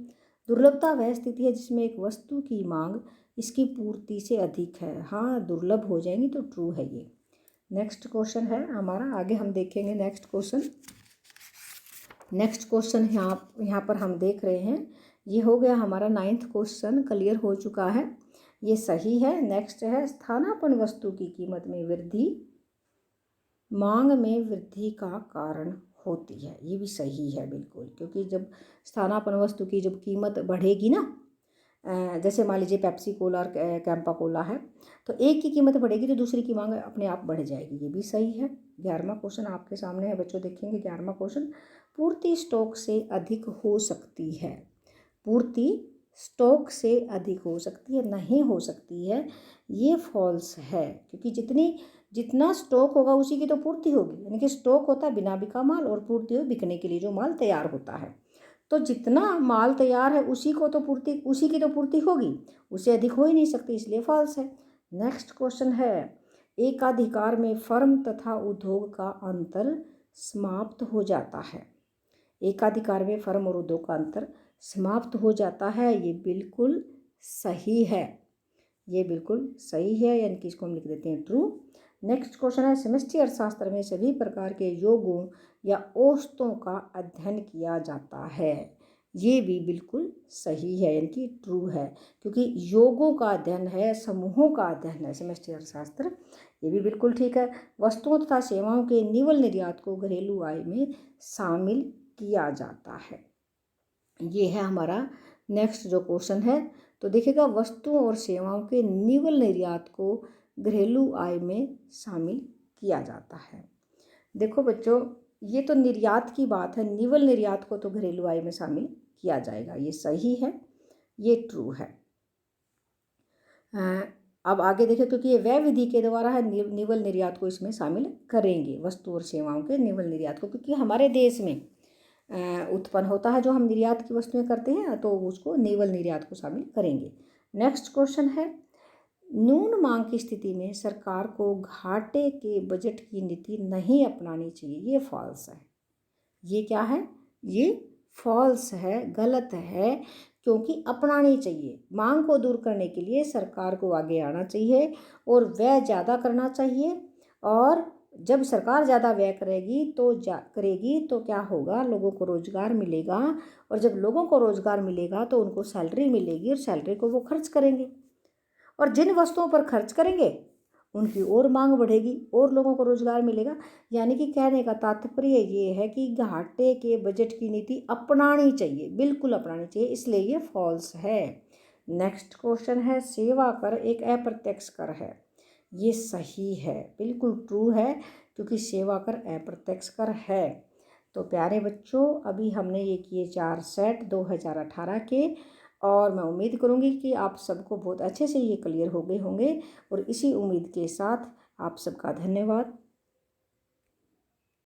Speaker 1: दुर्लभता वह स्थिति है जिसमें एक वस्तु की मांग इसकी पूर्ति से अधिक है। हाँ, दुर्लभ हो जाएंगी तो ट्रू है ये। नेक्स्ट क्वेश्चन है हमारा, आगे हम देखेंगे नेक्स्ट क्वेश्चन। नेक्स्ट क्वेश्चन यहाँ पर हम देख रहे हैं, ये हो गया हमारा 9th क्वेश्चन, क्लियर हो चुका है, ये सही है। नेक्स्ट है, स्थानापन्न वस्तु की कीमत में वृद्धि मांग में वृद्धि का कारण होती है। ये भी सही है बिल्कुल, क्योंकि जब स्थानापन्न वस्तु की जब कीमत बढ़ेगी ना, जैसे मान लीजिए पेप्सी कोला और कैंपा कोला है, तो एक की कीमत बढ़ेगी तो दूसरी की मांग अपने आप बढ़ जाएगी। ये भी सही है। 11वां क्वेश्चन आपके सामने है बच्चों, देखेंगे 11वां क्वेश्चन। पूर्ति स्टॉक से अधिक हो सकती है। पूर्ति स्टॉक से अधिक हो सकती है, नहीं हो सकती है, ये फॉल्स है। क्योंकि जितना स्टॉक होगा उसी की तो पूर्ति होगी। यानी कि स्टॉक होता है बिना बिका माल और पूर्ति हो बिकने के लिए जो माल तैयार होता है। तो जितना माल तैयार है उसी की तो पूर्ति होगी, उससे अधिक हो ही नहीं सकती, इसलिए फॉल्स है। नेक्स्ट क्वेश्चन है, एकाधिकार में फर्म तथा उद्योग का अंतर समाप्त हो जाता है। एकाधिकार में फर्म और उद्योग का अंतर समाप्त हो जाता है, ये बिल्कुल सही है। ये बिल्कुल सही है, यानी कि इसको हम लिख देते हैं ट्रू। नेक्स्ट क्वेश्चन है, समष्टि अर्थशास्त्र में सभी प्रकार के योगों या औसतों का अध्ययन किया जाता है। ये भी बिल्कुल सही है, यानी कि ट्रू है, क्योंकि योगों का अध्ययन है, समूहों का अध्ययन है समष्टि अर्थशास्त्र। ये भी बिल्कुल ठीक है। वस्तुओं तथा सेवाओं के निवल निर्यात को घरेलू आय में शामिल किया जाता है। ये है हमारा नेक्स्ट जो क्वेश्चन है। तो देखिएगा, वस्तुओं और सेवाओं के निवल निर्यात को घरेलू आय में शामिल किया जाता है। देखो बच्चों, ये तो निर्यात की बात है, निवल निर्यात को तो घरेलू आय में शामिल किया जाएगा, ये सही है, ये ट्रू है। अब आगे देखें, क्योंकि ये वह विधि के द्वारा है, निवल निर्यात को इसमें शामिल करेंगे, वस्तु और सेवाओं के निवल निर्यात को, क्योंकि हमारे देश में उत्पन्न होता है जो हम निर्यात की वस्तुएं करते हैं, तो उसको निवल निर्यात को शामिल करेंगे। नेक्स्ट क्वेश्चन है, न्यून मांग की स्थिति में सरकार को घाटे के बजट की नीति नहीं अपनानी चाहिए। ये फॉल्स है। ये क्या है? ये फॉल्स है, गलत है, क्योंकि अपनानी चाहिए। मांग को दूर करने के लिए सरकार को आगे आना चाहिए और व्यय ज़्यादा करना चाहिए। और जब सरकार ज़्यादा व्यय करेगी तो क्या होगा? लोगों को रोज़गार मिलेगा, और जब लोगों को रोज़गार मिलेगा तो उनको सैलरी मिलेगी, और सैलरी को वो खर्च करेंगे, और जिन वस्तुओं पर खर्च करेंगे उनकी और मांग बढ़ेगी और लोगों को रोज़गार मिलेगा। यानी कि कहने का तात्पर्य ये है कि घाटे के बजट की नीति अपनानी चाहिए, बिल्कुल अपनानी चाहिए, इसलिए ये फॉल्स है। नेक्स्ट क्वेश्चन है, सेवा कर एक अप्रत्यक्ष कर है। ये सही है, बिल्कुल ट्रू है, क्योंकि सेवा कर अप्रत्यक्ष कर है। तो प्यारे बच्चों, अभी हमने ये किए 4 सेट 2018 के, और मैं उम्मीद करूँगी कि आप सबको बहुत अच्छे से ये क्लियर हो गए होंगे। और इसी उम्मीद के साथ आप सबका धन्यवाद।